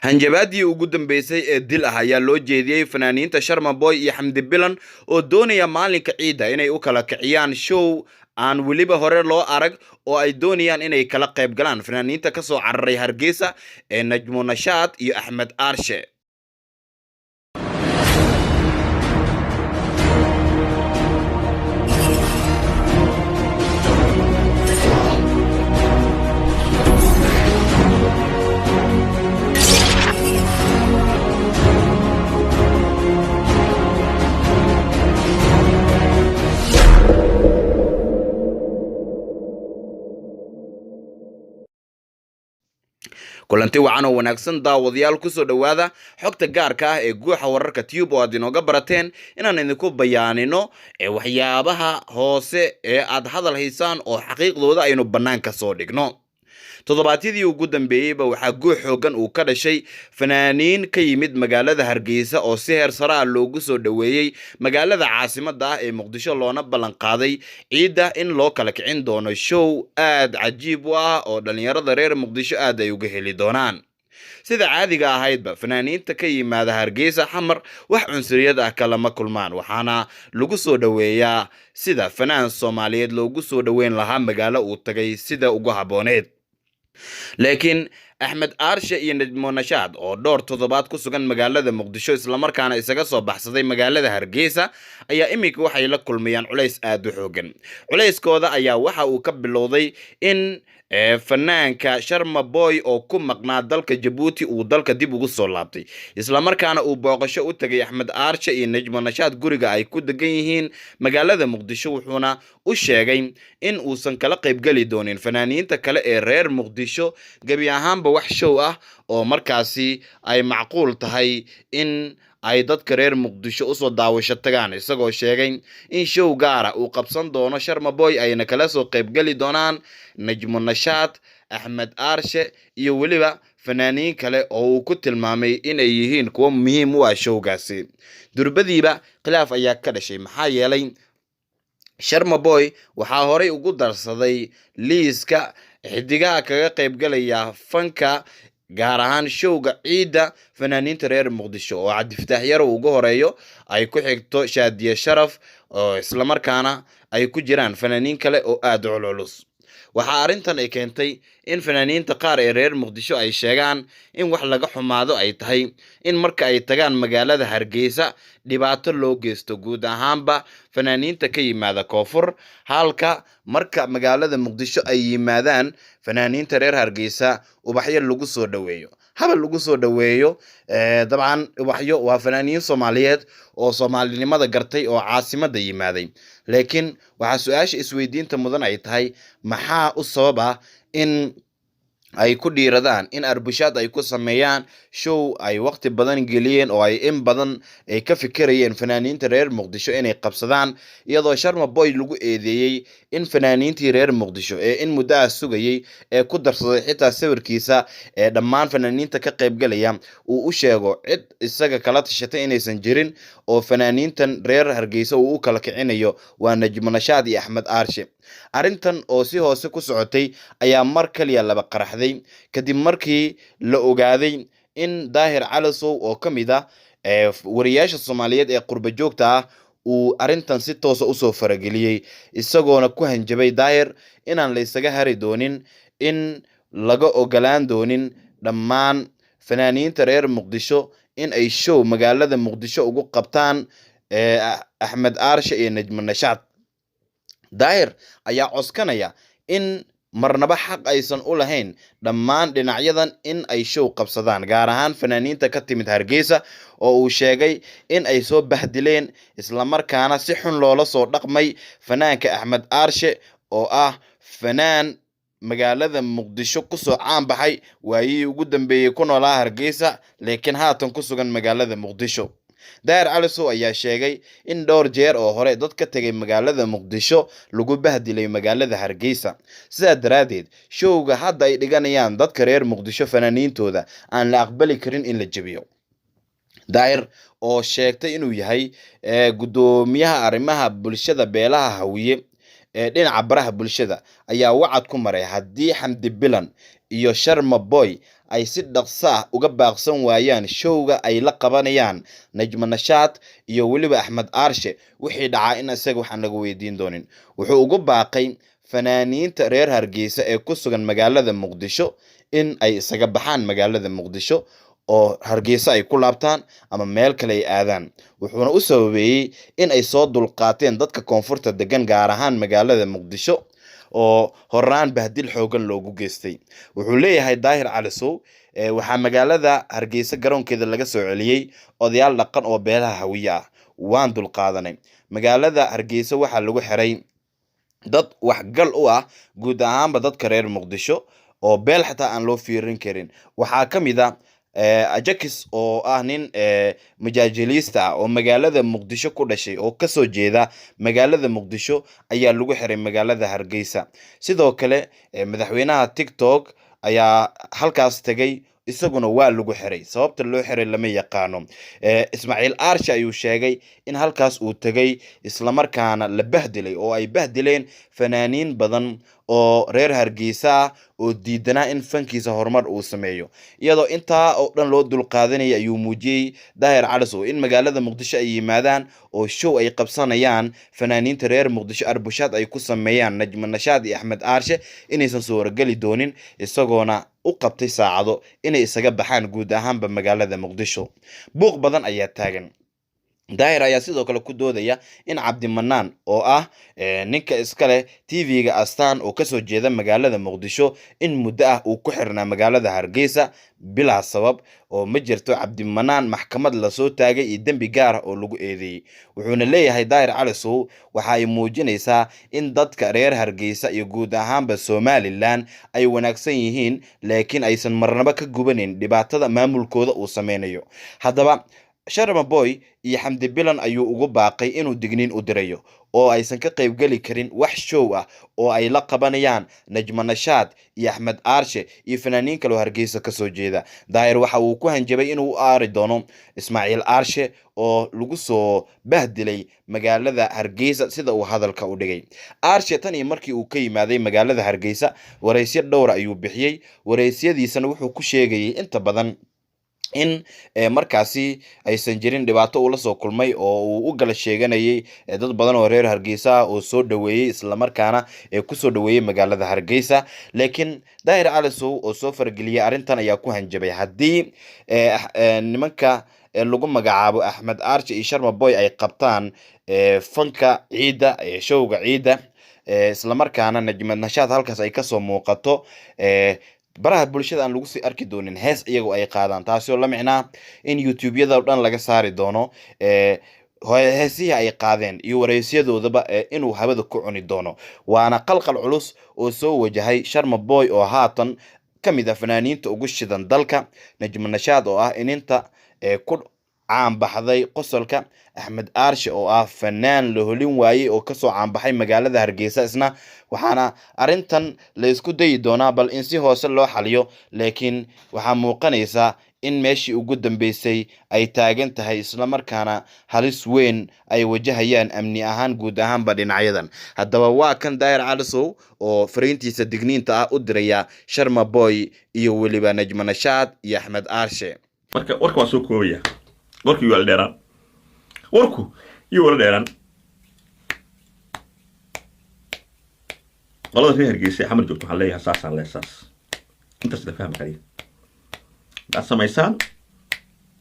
hanjabaadii ugu dambeysay ee dil ah ayaa loo jeediyey fanaaniinta Sharma Boy iyo Xamdi Bilan oo doonaya maalinka ciida inay u kala kiciyaan show aan weliba hore loo arag oo ay doonayaan inay kala qayb galaan fanaaniinta ka soo cararay Hargeysa ee Najmo Nashaad iyo Axmed Aarshe. kulanti wacan oo wanaagsan daawadayaal ku soo dhawaada xogta gaarka ah ee guuxa wararka Tube oo aad inooga barateen inaan idinku bayaanino waxyaabaha hoose ee aad hadal haysaan oo xaqiiqdooda aynu banaanka soo dhigno. toddobaadkii ugu dambeeyayba waxaa guux xoogan uu ka dhashay fanaaniin ka yimid magaalada Hargeysa oo si heer sare ah loogu soo dhaweeyay magaalada caasimadda ah ee Muqdisho loona ballan qaaday ciida in loo kala kicin doono show aad cajiib u ah oo dhalinyarada reer Muqdisho aad ay uga heli doonaan. sida caadiga ahaydba fanaaniinta ka yimaada Hargeysa xamar wax cunsuriyad ah kalama kulmaan, waxaana lagu soo dhaweeyaa sida fanaan Soomaaliyeed loogu soo dhaweyn lahaa magaalo uu tagay sida ugu habooneed. laakiin Axmed Aarshe iyo Najmo Nashaad oo dhowr toddobaad ku sugan magaalada Muqdisho isla markaana isaga soo baxsaday magaalada Hargeysa ayaa imika waxay la kulmayaan culays aad u xoogan. culayskooda ayaa waxa uu ka bilowday in fanaanka Sharma Boy oo ku maqnaa dalka Djibouti uu dalka dib ugu soo laabtay, isla markaana uu booqasho u tagay Axmed Aarshe iyo Najmo Nashaad guriga ay ku degan yihiin magaalada Muqdisho, wuxuuna u sheegay in uusan kala qayb gali doonin fanaaniinta kale ee reer Muqdisho gabi ahaanba wax show ah oo markaasi ay macquul tahay in ay dadka reer Muqdisho u soo daawasho tagaan, isagoo sheegay in show gaara uu qabsan doono Sharma Boy ayna kala soo qayb gali doonaan Najmo Nashaad, Axmed Aarshe iyo weliba fanaaniin kale oo uu ku tilmaamay inay yihiin kuwa muhiim u ah showgaasi. durbadiiba khilaaf ayaa ka dhashay maxaa yeelay Sharma Boy waxaa horey ugu darsaday liiska xidigaha kaga qayb galaya fanka gaar ahaan showga ciida fanaaniinta reer Muqdisho oo Cabdi Fataax Yar ugu horeeyo ay ku xigto Shaadiye Sharaf oo isla markaana ay ku jiraan fanaaniin kale oo aad u culus. waxaa arintan ay keentay in fanaaniinta qaar ee reer Muqdisho ay sheegaan in wax laga xumaado ay tahay in marka ay tagaan magaalada Hargeysa dhibaato loo geysto guud ahaanba fanaaniinta ka yimaada koonfur, halka marka magaalada Muqdisho ay yimaadaan fanaaniinta reer Hargeysa ubaxyo lagu soo dhaweeyo. haba lagu soo dhaweeyo dabcan ubaxyo waa fanaaniin Soomaaliyeed oo Soomaalinimada gartay oo caasimada yimaaday, laakiin waxa su'aasha isweydiinta mudan ay tahay maxaa u sababa in ay ku dhiiradaan in arbushaad ay ku sameeyaan show ay waqti badan geliyeen oo ay in badan ay ka fikirayeen fanaaniinta reer Muqdisho inay qabsadaan, iyadoo Sharma Boy lagu eedeeyay in fanaaniintii reer Muqdisho ee in muddo ah sugayay ee ku darsaday xitaa sawirkiisa ee dhammaan fanaaniinta ka qayb galaya uu u sheego cid isaga kala tashatay inaysan jirin oo fanaaniintan reer Hargeysa uu u kala kicinayo waa Najmo Nashaad iyo Axmed Aarshe. arintan oo si hoose ku socotay ayaa mar kaliya laba qaraxday kadib markii la ogaaday in Daahir Calasow oo kamid ah wariyaasha Soomaaliyeed ee qurba joogta ah uu arintan si toos ah u soo farageliyay, isagoona ku hanjabay Daahir inaan la isaga hari doonin, in laga ogolaan doonin dhammaan fanaaniinta reer Muqdisho in ay show magaalada Muqdisho ugu qabtaan Axmed Aarshe iyo Najmo Nashaad. Daahir ayaa coskanaya in marnaba xaq aysan u lahayn dhammaan dhinacyadan in ay show qabsadaan, gaar ahaan fanaaniinta ka timid Hargeysa oo uu sheegay in ay soo bahdileen isla markaana si xun loola soo dhaqmay fanaanka Axmed Aarshe oo ah fanaan magaalada Muqdisho ku soo caan baxay waayii ugu dambeeyay ku noolaa Hargeysa laakiin haatan ku sugan magaalada Muqdisho. Daahir Calasow ayaa sheegay in dhowr jeer oo hore dad ka tagay magaalada Muqdisho lagu bahdilay magaalada Hargeysa, sidaa daraadeed showga hadda ay dhiganayaan dadka reer Muqdisho fanaaniintooda aan la aqbali karin in la jabiyo. Daahir oo sheegtay inuu yahay gudoomiyaha arrimaha bulshada beelaha Hawiye dhinaca baraha bulshada ayaa wacad ku maray haddii Xamdi Bilan iyo Sharma Boy ay si dhaqso ah uga baaqsan waayaan showga ay la qabanayaan Najma Nashaad iyo weliba Axmed Aarshe wixii dhacaa in isaga waxaan laga weydiin doonin. Wuxuu ugu baaqay fanaaniinta reer Hargeysa ee ku sugan magaalada Muqdisho in ay isaga baxaan magaalada Muqdisho oo Hargeysa ay ku laabtaan ama meel kale ay aadaan. Wuxuuna u sababeeyay in ay soo dulqaateen dadka koonfurta degan gaar ahaan magaalada Muqdisho oo horaan bahdil xoogan loogu geystay. Wuxuu leeyahay Daahir Cali Sow waxaa magaalada Hargeysa garoonkeeda laga soo celiyay odayaal dhaqan oo beelaha Hawiye ah. Waan dulqaadanay. Magaalada Hargeysa waxaa lagu xiray dad waxgal u ah guud ahaanba dadka reer Muqdisho oo beel xataa aan loo fiirin karin. Waxaa ka mid ah Ajakis oo ah nin majaajiliista ah oo magaalada Muqdisho ku dhashay oo ka soo jeeda magaalada Muqdisho ayaa lagu xiray magaalada Hargeysa. Sidoo kale madaxweynaha TikTok ayaa halkaas tagay isaguna waa lagu xiray. Sababta loo xiray lama yaqaano. Ismaaciil Aarshe ayuu sheegay in halkaas uu tagay isla markaana la bahdilay oo ay bahdileen fanaaniin badan oo reer Hargeysa oo diidanaa in fankiisa horumar uu sameeyo. Iyadoo intaa oo dhan loo dulqaadanaya ayuu muujiyay Daahir Cali Sow in magaalada Muqdisho ay yimaadaan oo show ay qabsanayaan fanaaniinta reer Muqdisho arbushaad ay ku sameeyaan Najma Nashaad iyo Axmed Aarshe inaysan soo wargali doonin, isagoona u qabtay saacado inay isaga baxaan guud ahaanba magaalada Muqdisho. Buuq badan ayaa taagan. Daahir ayaa sidoo kale ku doodaya in Cabdimanaan oo ah ninka iska leh TV-ga Astaan oo ka soo jeeda magaalada Muqdisho in muddo ah uu ku xirnaa magaalada Hargeysa bilaa sabab oo ma jirto Cabdimanaan maxkamad la soo taagay iyo dambi gaar ah oo lagu eedeeyay. Wuxuuna leeyahay Daahir Cali Sow waxa ay muujinaysaa in dadka reer Hargeysa iyo guud ahaanba Somaliland ay wanaagsan yihiin laakiin aysan marnaba ka gubanin dhibaatada maamulkooda uu sameynayo. Haddaba Sharma Boy iyo Xamdi Bilan ayuu ugu baaqay inuu digniin u dirayo oo aysan ka qayb gali karin wax show ah oo ay la qabanayaan Najma Nashaad iyo Axmed Aarshe iyo fanaaniin kale oo Hargeysa ka soo jeeda. Daahir waxa uu ku hanjabay inuu aari doono Ismaaciil Aarshe oo lagu soo bahdilay magaalada Hargeysa sida uu hadalka u dhigay. Aarshe tan iyo markii uu ka yimaaday magaalada Hargeysa wareysyo dhowr ayuu bixiyay. Wareysyadiisana wuxuu ku sheegayay inta badan in markaasi aysan jirin dhibaato uu la soo kulmay oo uu u gala sheeganayay dad badan oo reer Hargeysa oo soo dhaweeyay isla markaana ku soo dhaweeyay magaalada Hargeysa. Laakiin Daahir Cali Sow oo soo fargeliyay arrintan ayaa ku hanjabay haddii nimanka lagu magacaabo Axmed Aarshe iyo Sharma Boy ay qabtaan fanka ciida showga ciida isla markaana Najma Nashaad halkaas ay ka soo muuqato baraha bulshada aan lagu sii arki doonin hees iyagoo ay qaadaan, taasoo la micnaa in YouTube-yada oo dhan laga saari doono heesihii ay qaadeen iyo wareysyadooda inuu hawada ku cuni doono. Waana qalqal culus oo soo wajahay Sharma Boy oo haatan ka mid ah fanaaniinta ugu shidan dalka, Najma Nashaad oo ah ininta ku caan baxday qosolka, Axmed Aarshe oo ah fanaan la holin waayay oo ka soo caan baxay magaalada Hargeysa isna. Waxaana arrintan la isku dayi doonaa bal in si hoose loo xaliyo, laakiin waxaa muuqanaysa in meeshii ugu dambeysay ay taagan tahay isla markaana halis weyn ay wajahayaan amni ahaan guud ahaanba dhinacyadan. Haddaba waa kan Daahir Cali Sow oo fariintiisa digniinta ah u diraya Sharma Boy iyo weliba Najma Nashaad iyo Axmed Aarshe. warka waa soo koobaya. warku iyo wala dheeraan qolada reer Hargeysa xamar joogto waxaan leeyahay saasaan leesaas intaas la fahmi kariyo daad samaysaan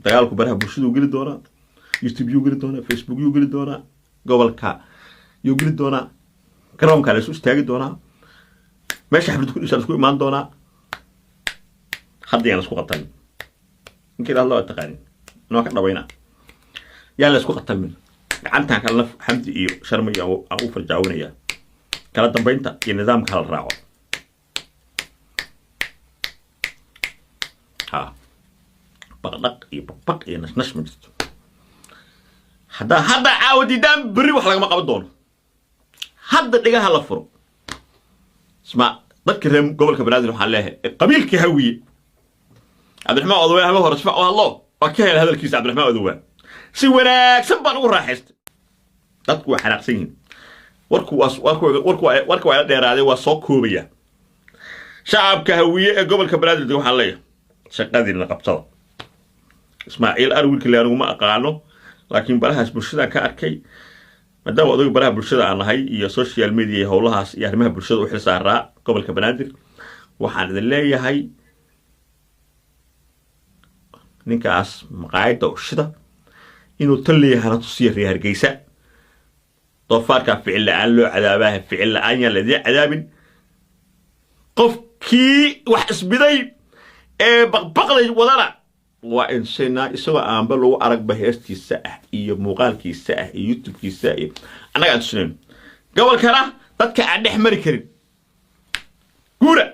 dagaalku baraha bulshada u geli doonaa, YouTube yu geli doonaa, Facebook yu geli doonaa, gobolka yu geli doonaa, garoonka la isu istaagi doonaa, meesha xaflad ku dhisaan isku imaan doonaa. haddii aan isku qatan inkii Allah taqaan noo ka dhabayna yaa la isku qatalmin gacantaan kala Xamdi iyo Sharma iyo aan u farjaawnaya kala dambeynta iyo nidaamka hal raaco. baqdaq iyo baqbaq iyo nasnash ma jirto. hadda caawadiidaan berri wax lagama qaban doono. hadda dhigaha la furo. isma dadka reer gobolka Banaadir waxaan leeyahay qabiilkii Hawiye Cabdiraxmaan Odowe haba hore isma wallo waa ka helay hadalkiisa Cabdiraxmaan Odowe si wanaagsan baan ugu raaxaystay. dadku waa xanaaqsan yihiin. warku waa dheeraaday waa soo koobaya. shacabka Hawiye ee gobolka Banaadir waxaan leeyahay shaqadiina qabtada ismaaciil arwiilka le anigu ma aqaano laakiin barahaas bulshada ka arkay maadaama odaga baraha bulshada aan nahay iyo social media iyo howlahaas iyo arrimaha bulshada u xil saaraa gobolka banaadir waxaan idin leeyahay ninkaas maqaayadda ushida inuu tan leeyahana tusiya reer Hargeysa doofaarka ficil la'aan loo cadaabaha ficil la'aan yaa ladii cadaabin qofkii wax isbiday ee baqbaqday wadana waa in sina isagoo aanba lagu arag baheestiisa ah iyo muuqaalkiisa ah iyo youtube-kiisa iyo annaga aan tusinayn gobolkana dadka aan dhex mari karin guura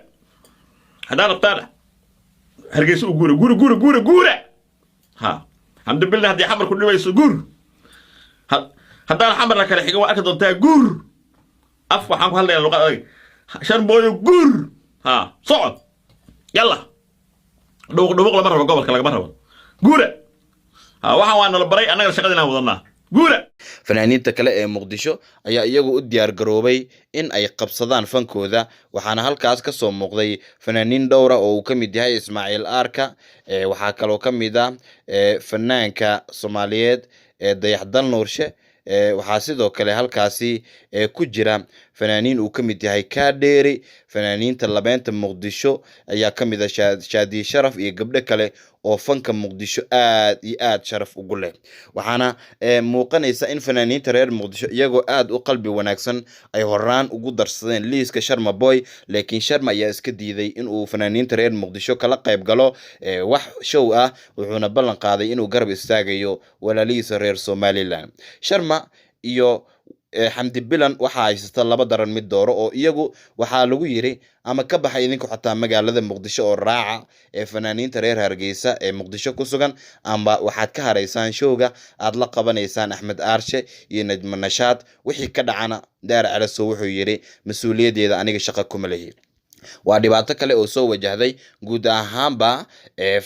haddaan rabtaana Hargeysa u guura ha alxamdulillah haddii xamar ku dhibayso guur haddaan xamar la kala xigo waa arki doontaa guur af waxaan ku hadlayaa luqad adag shan booyo guur ha socod yalla dhuuq lama rabo gobolka lagama rabo guura ha waxaan waa nala baray annaga shaqada inaan wadanaa guura fanaaniinta kale ee Muqdisho ayaa iyagu u diyaar garoobay in ay qabsadaan fankooda waxaana halkaas ka soo muuqday fanaaniin dhowra oo uu ka mid yahay Ismaaciil Arka waxaa kaloo ka mid ah fanaanka Soomaaliyeed Dayaxdal Nuurshe waxaa sidoo kale halkaasi ku jira fanaaniin uu ka mid yahay Kaadheeri fanaaniinta labeenta Muqdisho ayaa ka mid ah Shaadi Sharaf iyo gabdho kale oo fanka Muqdisho aad iyo aad sharaf ugu leh waxaana muuqanaysa in fanaaniinta reer Muqdisho iyagoo aad u qalbi wanaagsan ay horaan ugu darsadeen liiska Sharma Boy laakiin Sharma ayaa iska diiday in uu fanaaniinta reer Muqdisho kala qayb galo wax show ah wuxuuna ballan qaaday inuu garab istaagayo walaalihiisa reer Somaliland Sharma iyo Xamdi Bilan waxa haysata laba daran mid dooro oo iyagu waxa lagu yiri ama ka baxay idinku xataa magaalada Muqdisho oo raaca fanaaniinta reer Hargeysa ee Muqdisho ku sugan amba waxaad ka hareysaan showga aad la qabanaysaan Axmed Aarshe iyo Najma Nashaad wixii ka dhacana Daar Calaso wuxuu yiri mas'uuliyadeeda aniga shaqo kuma leeyahay waa dhibaato kale oo soo wajahday guud ahaanba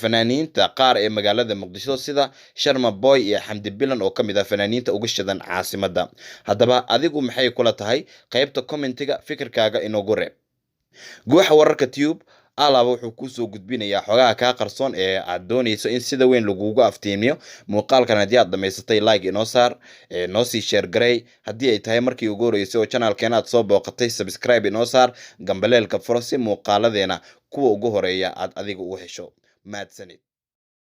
fanaaniinta qaar ee magaalada Muqdisho sida Sharma Boy iyo Xamdi Bilan oo kamid ah fanaaniinta ugu shidan caasimada hadaba adigu maxay kula tahay qaybta commentiga fikirkaaga inoogu reeb guuxa wararka tube alaaba wuxuu ku soo gudbinayaa xogaha ka qarsoon ee aad doonayso in sida weyn lagugu aftiimiyo muuqaalkan haddii aad dhameysatay like inoo saar noo sii share garay haddii ay tahay markii ugu horeysay oo channelkeena aad soo booqatay subscribe inoo saar gambaleelka furo si muuqaaladeena kuwa ugu horeeya aad adiga u hesho mahadsanid